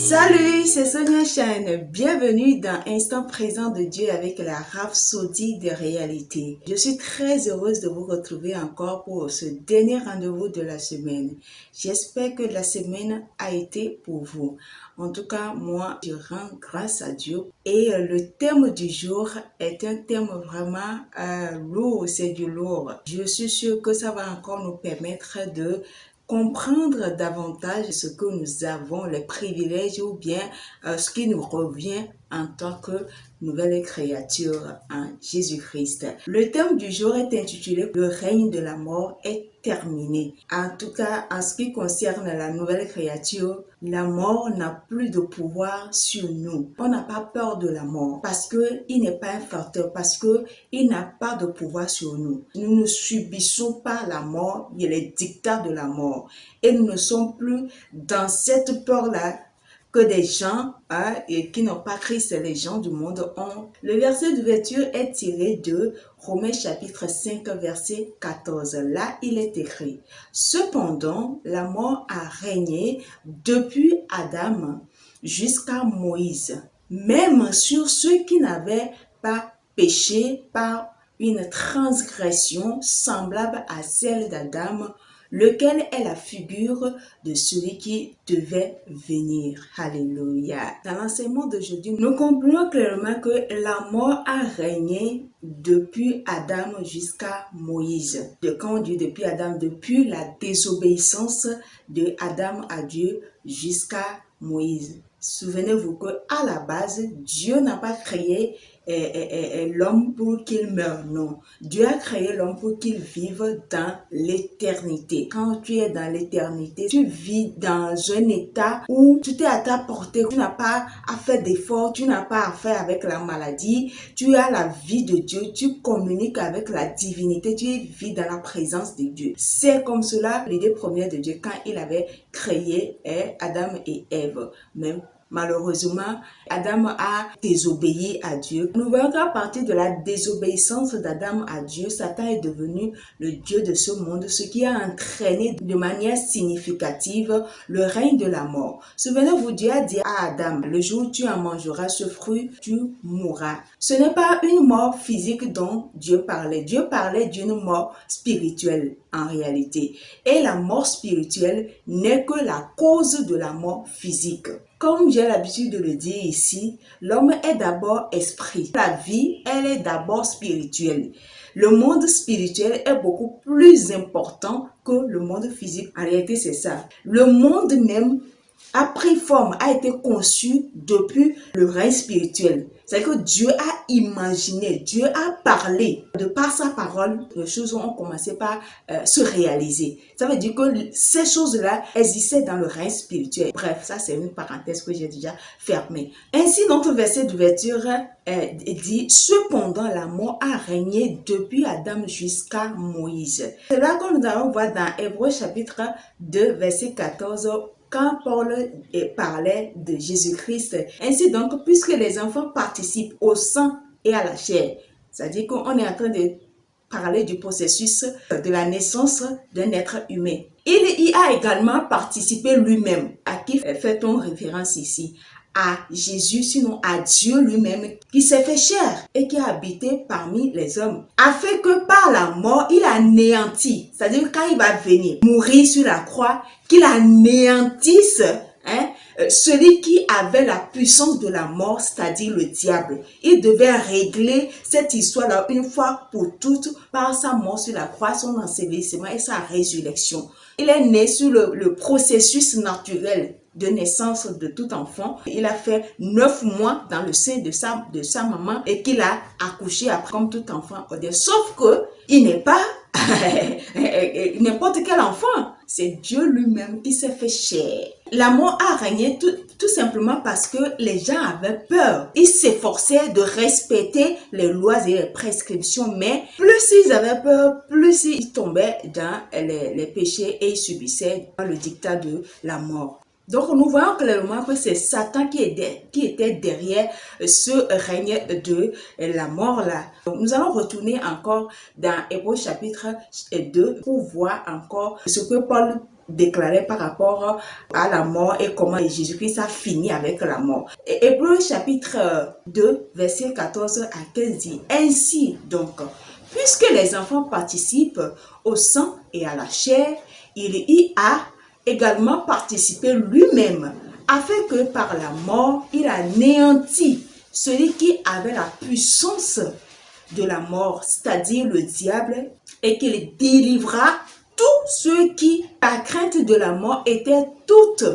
Salut, c'est Sonia Chan. Bienvenue dans Instant présent de Dieu avec la rhapsodie des réalités. Je suis très heureuse de vous retrouver encore pour ce dernier rendez-vous de la semaine. J'espère que la semaine a été pour vous. En tout cas, moi, je rends grâce à Dieu. Et le thème du jour est un thème vraiment lourd, c'est du lourd. Je suis sûre que ça va encore nous permettre de comprendre davantage ce que nous avons, les privilèges ou bien ce qui nous revient en tant que nouvelle créature en Jésus-Christ. Le thème du jour est intitulé « Le règne de la mort est terminé ». En tout cas, en ce qui concerne la nouvelle créature, la mort n'a plus de pouvoir sur nous. On n'a pas peur de la mort parce qu'il n'est pas un facteur, parce qu'il n'a pas de pouvoir sur nous. Nous ne subissons pas la mort et les dictats de la mort. Et nous ne sommes plus dans cette peur-là que des gens et qui n'ont pas Christ, les gens du monde ont. Le verset d'ouverture est tiré de Romains chapitre 5, verset 14. Là, il est écrit « Cependant, la mort a régné depuis Adam jusqu'à Moïse, même sur ceux qui n'avaient pas péché par une transgression semblable à celle d'Adam, lequel est la figure de celui qui devait venir. » Alléluia. Dans l'enseignement d'aujourd'hui, nous comprenons clairement que la mort a régné depuis Adam jusqu'à Moïse. De quand on dit depuis Adam, depuis la désobéissance de Adam à Dieu jusqu'à Moïse. Souvenez-vous qu'à la base, Dieu n'a pas créé l'homme pour qu'il meure, non. Dieu a créé l'homme pour qu'il vive dans l'éternité. Quand tu es dans l'éternité, tu vis dans un état où tout est à ta portée. Tu n'as pas à faire d'efforts, tu n'as pas à faire avec la maladie. Tu as la vie de Dieu, tu communiques avec la divinité, tu vis dans la présence de Dieu. C'est comme cela l'idée première de Dieu quand il avait créé Adam et Ève. Même malheureusement, Adam a désobéi à Dieu. Nous voyons qu'à partir de la désobéissance d'Adam à Dieu, Satan est devenu le Dieu de ce monde, ce qui a entraîné de manière significative le règne de la mort. Souvenez-vous, Dieu a dit à Adam, le jour où tu en mangeras ce fruit, tu mourras. Ce n'est pas une mort physique dont Dieu parlait. Dieu parlait d'une mort spirituelle en réalité. Et la mort spirituelle n'est que la cause de la mort physique. Comme j'ai l'habitude de le dire ici, l'homme est d'abord esprit. La vie, elle est d'abord spirituelle. Le monde spirituel est beaucoup plus important que le monde physique. En réalité, c'est ça. Le monde même a pris forme, a été conçu depuis le règne spirituel. C'est-à-dire que Dieu a imaginé, Dieu a parlé. De par sa parole, les choses ont commencé par se réaliser. Ça veut dire que ces choses-là existaient dans le règne spirituel. Bref, ça c'est une parenthèse que j'ai déjà fermée. Ainsi, notre verset d'ouverture dit « Cependant, la mort a régné depuis Adam jusqu'à Moïse ». C'est là que nous allons voir dans Hébreux chapitre 2, verset 14, quand Paul parlait de Jésus-Christ. Ainsi donc, puisque les enfants participent au sang et à la chair, c'est-à-dire qu'on est en train de parler du processus de la naissance d'un être humain. Il y a également participé lui-même. À qui fait-on référence ici? À Jésus, sinon à Dieu lui-même, qui s'est fait chair et qui a habité parmi les hommes, afin que par la mort, il anéantit, c'est-à-dire quand il va venir mourir sur la croix, qu'il anéantisse celui qui avait la puissance de la mort, c'est-à-dire le diable. Il devait régler cette histoire-là une fois pour toutes par sa mort sur la croix, son ensevelissement et sa résurrection. Il est né sur le processus naturel de naissance de tout enfant. Il a fait 9 mois dans le sein de sa maman et qu'il a accouché après comme tout enfant. Sauf que il n'est pas n'importe quel enfant. C'est Dieu lui-même qui s'est fait chair. La mort a régné tout simplement parce que les gens avaient peur. Ils s'efforçaient de respecter les lois et les prescriptions, mais plus ils avaient peur, plus ils tombaient dans les péchés et ils subissaient le dictat de la mort. Donc, nous voyons clairement que c'est Satan qui était derrière ce règne de la mort-là. Donc, nous allons retourner encore dans Hébreux chapitre 2 pour voir encore ce que Paul déclarait par rapport à la mort et comment Jésus-Christ a fini avec la mort. Et Hébreux chapitre 2, verset 14 à 15 dit: ainsi donc, puisque les enfants participent au sang et à la chair, il y a également participé lui-même, afin que par la mort, il anéantit celui qui avait la puissance de la mort, c'est-à-dire le diable, et qu'il délivra tous ceux qui, par crainte de la mort, étaient toute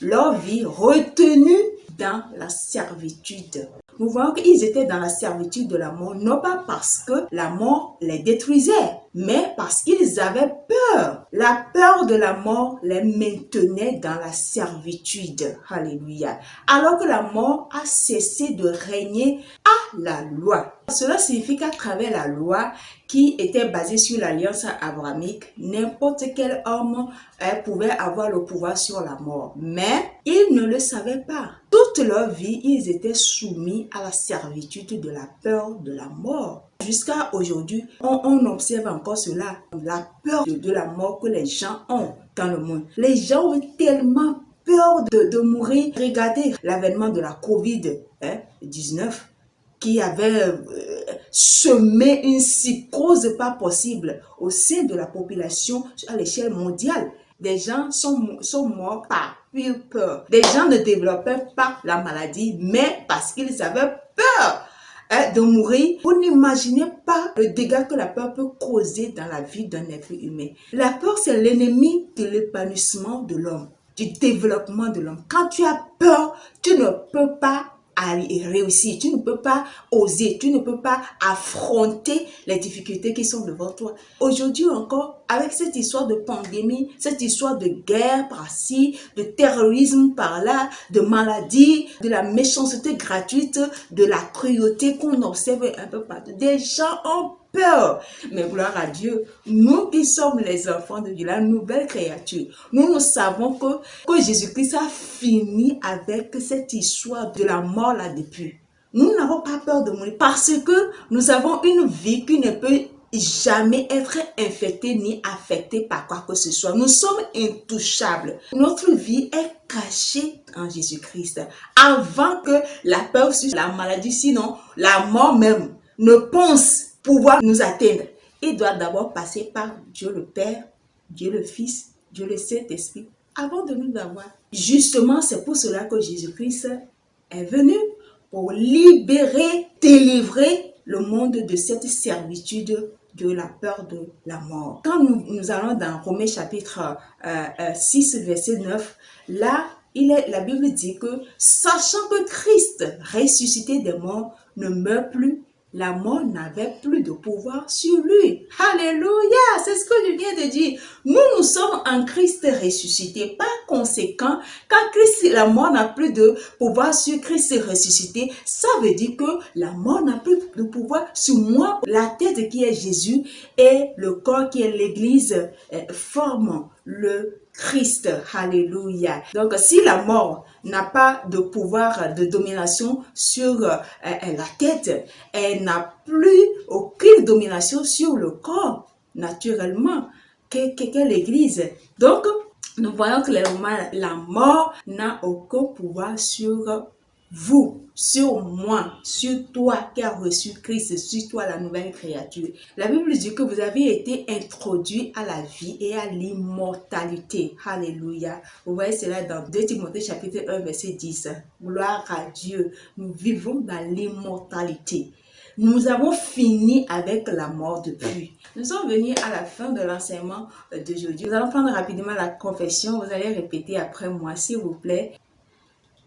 leur vie retenus dans la servitude. Nous voyons qu'ils étaient dans la servitude de la mort, non pas parce que la mort les détruisait, mais parce qu'ils avaient peur. La peur de la mort les maintenait dans la servitude. Alléluia. Alors que la mort a cessé de régner à la loi. Cela signifie qu'à travers la loi qui était basée sur l'alliance abrahamique, n'importe quel homme pouvait avoir le pouvoir sur la mort. Mais ils ne le savaient pas. Toute leur vie, ils étaient soumis à la servitude de la peur de la mort. Jusqu'à aujourd'hui, on observe encore cela, la peur de la mort que les gens ont dans le monde. Les gens ont tellement peur de mourir. Regardez l'avènement de la COVID-19 qui avait semé une psychose pas possible au sein de la population à l'échelle mondiale. Des gens sont morts par pure peur. Des gens ne développaient pas la maladie, mais parce qu'ils avaient peur de mourir. Vous n'imaginez pas le dégât que la peur peut causer dans la vie d'un être humain. La peur, c'est l'ennemi de l'épanouissement de l'homme, du développement de l'homme. Quand tu as peur, tu ne peux pas réussir, tu ne peux pas oser, tu ne peux pas affronter les difficultés qui sont devant toi. Aujourd'hui encore, avec cette histoire de pandémie, cette histoire de guerre par-ci, de terrorisme par-là, de maladie, de la méchanceté gratuite, de la cruauté qu'on observe un peu partout, des gens ont peur. Mais gloire à Dieu, nous qui sommes les enfants de Dieu, la nouvelle créature, nous savons que Jésus-Christ a fini avec cette histoire de la mort là depuis. Nous n'avons pas peur de mourir parce que nous avons une vie qui ne peut jamais être infectée ni affectée par quoi que ce soit. Nous sommes intouchables. Notre vie est cachée en Jésus-Christ. Avant que la peur sur la maladie, sinon la mort même, ne pense pouvoir nous atteindre, il doit d'abord passer par Dieu le Père, Dieu le Fils, Dieu le Saint-Esprit, avant de nous avoir. Justement, c'est pour cela que Jésus-Christ est venu, pour libérer, délivrer le monde de cette servitude de la peur de la mort. Quand nous allons dans Romains chapitre 6, verset 9, là, la Bible dit que, sachant que Christ, ressuscité des morts, ne meurt plus, la mort n'avait plus de pouvoir sur lui. Alléluia! C'est ce que je viens de dire. Nous sommes en Christ ressuscité. Par conséquent, quand Christ, la mort n'a plus de pouvoir sur Christ ressuscité, ça veut dire que la mort n'a plus de pouvoir sur moi. La tête qui est Jésus et le corps qui est l'Église forment le Christ. Alléluia. Donc, si la mort n'a pas de pouvoir de domination sur la tête, elle n'a plus aucune domination sur le corps, naturellement, que l'Église. Donc, nous voyons que la mort n'a aucun pouvoir sur vous, sur moi, sur toi qui as reçu Christ, sur toi la nouvelle créature. La Bible dit que vous avez été introduit à la vie et à l'immortalité. Alléluia. Vous voyez cela dans 2 Timothée chapitre 1 verset 10. Gloire à Dieu. Nous vivons dans l'immortalité. Nous avons fini avec la mort depuis. Nous sommes venus à la fin de l'enseignement d'aujourd'hui. Nous allons prendre rapidement la confession. Vous allez répéter après moi, s'il vous plaît.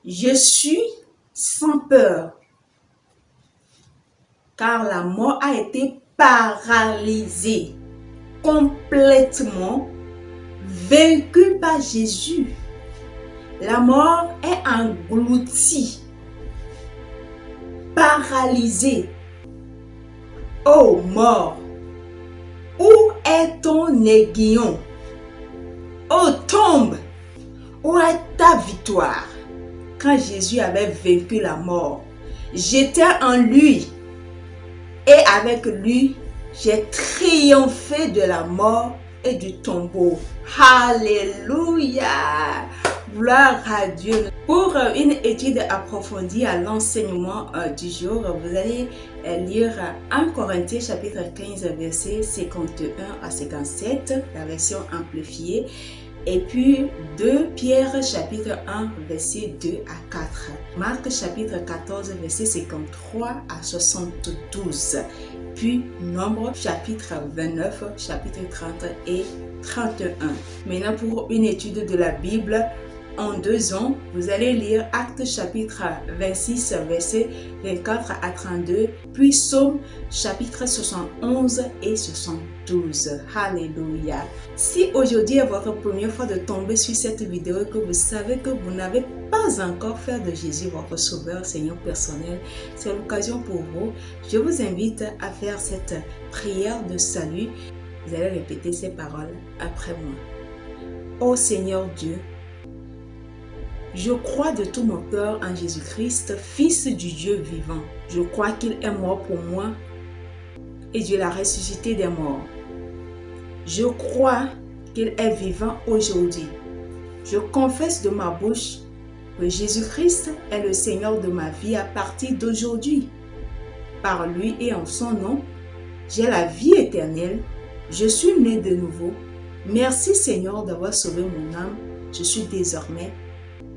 Je suis sans peur, car la mort a été paralysée, complètement vaincue par Jésus. La mort est engloutie, paralysée. Ô mort, où est ton aiguillon? Ô tombe, où est ta victoire? Quand Jésus avait vaincu la mort, j'étais en lui et avec lui, j'ai triomphé de la mort et du tombeau. Alléluia! Gloire à Dieu. Pour une étude approfondie à l'enseignement du jour, vous allez lire 1 Corinthiens chapitre 15 verset 51 à 57, la version amplifiée. Et puis 2 Pierre chapitre 1 verset 2 à 4. Marc chapitre 14 verset 53 à 72. Puis Nombre chapitre 29, chapitre 30 et 31. Maintenant pour une étude de la Bible en 2 ans, vous allez lire Actes chapitre 26 verset 24 à 32, puis Psaume chapitre 71 et 72. Alléluia. Si aujourd'hui est votre première fois de tomber sur cette vidéo et que vous savez que vous n'avez pas encore fait de Jésus votre sauveur, Seigneur personnel, c'est l'occasion pour vous. Je vous invite à faire cette prière de salut. Vous allez répéter ces paroles après moi. Ô Seigneur Dieu, je crois de tout mon cœur en Jésus-Christ, Fils du Dieu vivant. Je crois qu'il est mort pour moi et Dieu l'a ressuscité des morts. Je crois qu'il est vivant aujourd'hui. Je confesse de ma bouche que Jésus-Christ est le Seigneur de ma vie à partir d'aujourd'hui. Par lui et en son nom, j'ai la vie éternelle. Je suis né de nouveau. Merci Seigneur d'avoir sauvé mon âme. Je suis désormais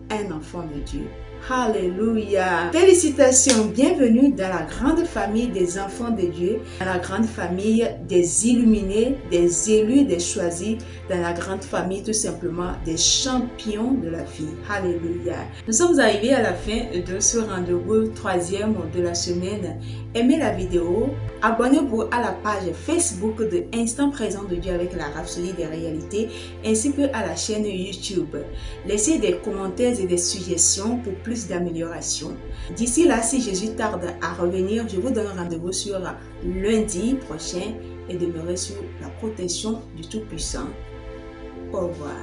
un enfant de Dieu. Alléluia. Félicitations, bienvenue dans la grande famille des enfants de Dieu, dans la grande famille des illuminés, des élus, des choisis, dans la grande famille tout simplement des champions de la vie. Alléluia. Nous sommes arrivés à la fin de ce rendez-vous 3e de la semaine. Aimez la vidéo, abonnez-vous à la page Facebook de Instant Présent de Dieu avec la Rhapsodie des réalités, ainsi que à la chaîne YouTube. Laissez des commentaires et des suggestions pour plus d'amélioration. D'ici là, si Jésus tarde à revenir, je vous donne rendez-vous sur lundi prochain et demeurez sous la protection du Tout-Puissant. Au revoir.